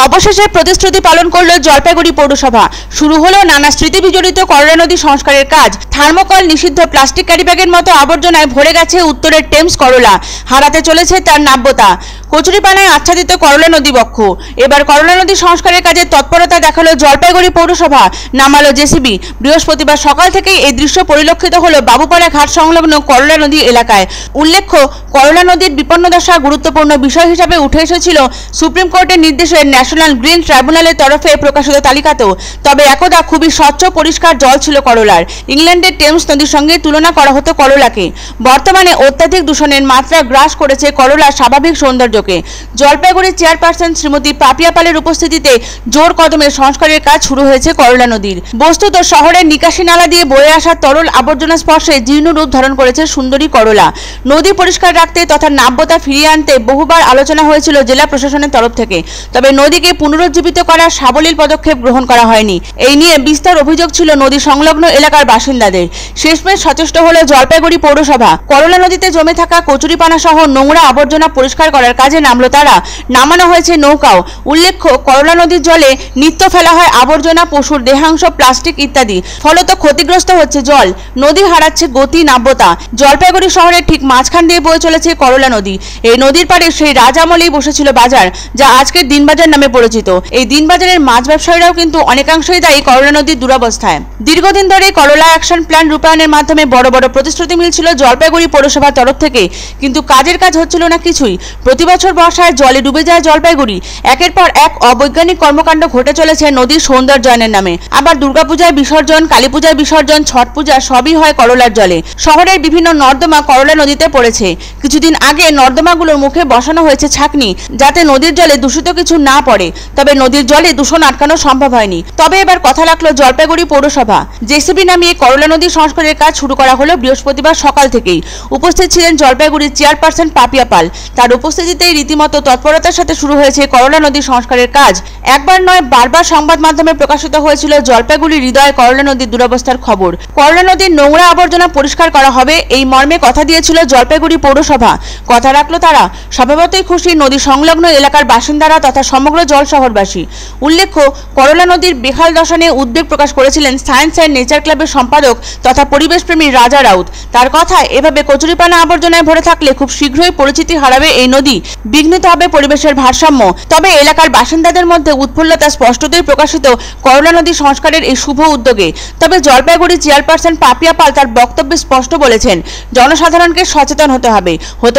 অবশেষে প্রতিশ্রুতি পালন করল জলপাইগুড়ি পৌরসভা। শুরু হলো নানা স্মৃতি বিজড়িত করলা নদী সংস্কারের কাজ। থার্মোকল, নিষিদ্ধ প্লাস্টিক ক্যারিব্যাগের মতো আবর্জনায় ভরে গেছে উত্তরের টেমস করলা। হারাতে চলেছে তার নাব্যতা। কচুরিপানায় আচ্ছাদিত করলা নদী বক্ষ। এবার করলা নদী সংস্কারের কাজে তৎপরতা দেখালো জলপাইগুড়ি পৌরসভা, নামালো জেসিবি। বৃহস্পতিবার সকাল থেকেই এই দৃশ্য পরিলক্ষিত হলো বাবুপাড়া ঘাট সংলগ্ন করলা নদী এলাকায়। উল্লেখ্য, করলা নদীর বিপন্নদশা গুরুত্বপূর্ণ বিষয় হিসাবে উঠে এসেছিল সুপ্রিম কোর্টের নির্দেশে ন্যাশনাল গ্রিন ট্রাইব্যুনালের তরফে প্রকাশিত তালিকাতেও। তবে একদা খুবই স্বচ্ছ পরিষ্কার জল ছিল করলার। ইংল্যান্ডের টেমস নদীর সঙ্গে তুলনা করা হতো করলাকে। বর্তমানে অত্যাধিক দূষণের মাত্রা গ্রাস করেছে করলার স্বাভাবিক সৌন্দর্যকে। জলপাইগুড়ির চেয়ারপারসন শ্রীমতী পাপিয়া পালের উপস্থিতিতে জোর কদমে সংস্কারের কাজ শুরু হয়েছে করলা নদীর। বস্তুত শহরের নিকাশি নালা দিয়ে বয়ে আসা তরল আবর্জনা স্পর্শে জীর্ণ রূপ ধারণ করেছে সুন্দরী করলা। নদী পরিষ্কার রাখতে তথা নাব্যতা ফিরিয়ে আনতে বহুবার আলোচনা হয়েছিল জেলা প্রশাসনের তরফ থেকে। তবে নদীকে পুনরুজ্জীবিত করার সাবলীল পদক্ষেপ গ্রহণ করা হয়নি। এই নিয়ে বিস্তর অভিযোগ ছিল নদী সংলগ্ন এলাকার বাসিন্দাদের। শেষমেশ সচেষ্ট হলো জলপাইগুড়ি পৌরসভা। করলা নদীতে জমে থাকা কচুরিপানা সহ নোংরা আবর্জনা পরিষ্কার করার কাজে নামলো তারা। নামানো হয়েছে নৌকাও। উল্লেখ্য, করলা নদীর জলে নিত্য ফেলা হয় আবর্জনা, পশুর দেহাংশ, প্লাস্টিক ইত্যাদি। ফলত ক্ষতিগ্রস্ত হচ্ছে জল। নদী হারাচ্ছে গতি, নাব্যতা। জলপাইগুড়ি শহরের ঠিক মাঝখান দিয়ে বয়ে চলেছে করলা নদী। এই নদীর পাড়ে সেই রাজামলেই বসেছিল বাজার, যা আজকের দিনবাজার নামে পরিচিত। এই দিনবাজারের মাছ ব্যবসায়ীরাও কিন্তু অনেকাংশই দায়ী করলা নদীর দুরবস্থায়। দীর্ঘদিন ধরে করলা অ্যাকশন প্ল্যান রূপায়ণের মাধ্যমে বড় বড় প্রতিশ্রুতি মিলছিল জলপাইগুড়ি পৌরসভার তরফ থেকে, কিন্তু কাজের কাজ হচ্ছিল না কিছুই। প্রতি বছর বর্ষায় জলে ডুবে যায় জলপাইগুড়ি। একের পর এক অবৈজ্ঞানিক কর্মকাণ্ড ঘটে চলেছে নদীর সৌন্দর্যায়নের নামে। আবার দুর্গাপূজায় বিসর্জন, কালীপূজায় বিসর্জন, ছট পূজা সবই হয় করলার জলে। শহরের বিভিন্ন নর্দমা করলা নদীতে পড়েছে। কিছুদিন আগে নর্দমাগুলোর মুখে বসানো হয়েছে ছাঁকনি, যাতে নদীর জলে দূষিত কিছু না পড়ে। তবে নদীর জলে দূষণ আটকানো সম্ভব হয়নি। তবে এবার কথা রাখলো জলপাইগুড়ি পৌরসভা। জেসিবি নামিয়ে করলা নদী সংস্কারের কাজ শুরু করা হলো বৃহস্পতিবার সকাল থেকেই। উপস্থিত ছিলেন জলপাইগুড়ির চেয়ারপারসন পাপিয়া পাল। তার উপস্থিতিতেই রীতিমতো তৎপরতার সাথে শুরু হয়েছে করলা নদী সংস্কারের কাজ। একবার নয়, বারবার সংবাদ মাধ্যমে প্রকাশিত হয়েছিল জলপাইগুড়ির হৃদয় করলা নদীর দুরবস্থার খবর। করলা নদীর নোংরা আবর্জনা পরিষ্কার করা হবে, এই মর্মে কথা দিয়েছিল জলপাইগুড়ি পৌরসভা। কথা রাখলো তারা। স্বভাবতই খুশি নদী সংলগ্ন এলাকার বাসিন্দারা তথা সমগ্র জল শহরবাসী। উল্লেখ্য, করলা নদীর বেহাল দশা নিয়ে উদ্বেগ প্রকাশ করেছিলেন সায়েন্স অ্যান্ড নেচার ক্লাবের সম্পাদক তথা পরিবেশপ্রেমী রাজা রাউত। তার কথায়, এভাবে কচুরিপানা আবর্জনায় ভরে থাকলে খুব শীঘ্রই পরিচিতি হারাবে এই নদী, বিঘ্নিত হবে পরিবেশের ভারসাম্য। তবে এলাকার বাসিন্দাদের মধ্যে উৎফুল্লতা স্পষ্টতই প্রকাশিত করলা নদী সংস্কারের এই শুভ উদ্যোগে। তবে জলপাইগুড়ি চেয়ারপারসন পাপিয়া পাল তার বক্তব্যে স্পষ্ট বলেছেন, জনসাধারণকে সচেতন হতে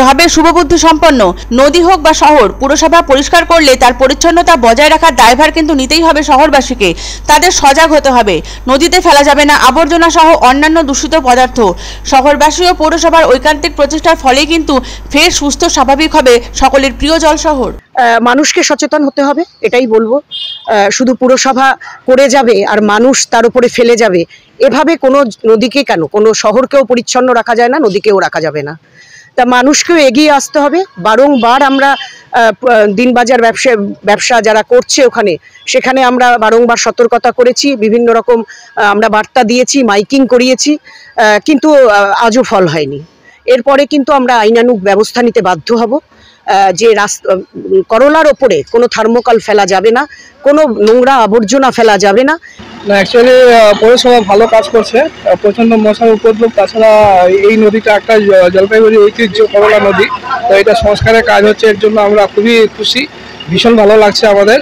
হবে শুভবুদ্ধি সম্পন্ন। নদী হোক বা শহর, পুরসভা পরিষ্কার করলে তার পরিচ্ছন্নতা বজায় রাখার দায়ভার কিন্তু নিতেই হবে শহরবাসীকে। তাদের সজাগ হতে হবে। নদীতে ফেলা যাবে না আবর্জনা সহ অন্যান্য দূষিত পদার্থ। শহরবাসী ও পৌরসভার ঐকান্তিক প্রচেষ্টার ফলেই কিন্তু ফের সুস্থ স্বাভাবিক হবে সকলের প্রিয় জল শহর। মানুষকে সচেতন হতে হবে, এটাই বলবো। শুধু পুরসভা করে যাবে আর মানুষ তার উপরে ফেলে যাবে, এভাবে কোনো নদীকে কেন, কোনো শহরকেও পরিচ্ছন্ন রাখা যায় না, নদীকেও রাখা যাবে না। তা মানুষকেও এগিয়ে আসতে হবে। বারংবার আমরা দিনবাজার ব্যবসা যারা করছে সেখানে আমরা বারংবার সতর্কতা করেছি, বিভিন্ন রকম আমরা বার্তা দিয়েছি, মাইকিং করিয়েছি, কিন্তু আজও ফল হয়নি। এরপরে কিন্তু আমরা আইনানুগ ব্যবস্থা নিতে বাধ্য হব। যে করলার ওপরে কোনো থার্মোকল ফেলা যাবে না, কোনো নোংরা আবর্জনা ফেলা যাবে না। অ্যাকচুয়ালি পৌরসভা ভালো কাজ করছে, প্রচণ্ড মশার উপদ্রব। তাছাড়া এই নদীটা একটা জলপাইগুড়ি ঐতিহ্য করলা নদী, তো এটা সংস্কারের কাজ হচ্ছে, এর জন্য আমরা খুবই খুশি, ভীষণ ভালো লাগছে আমাদের।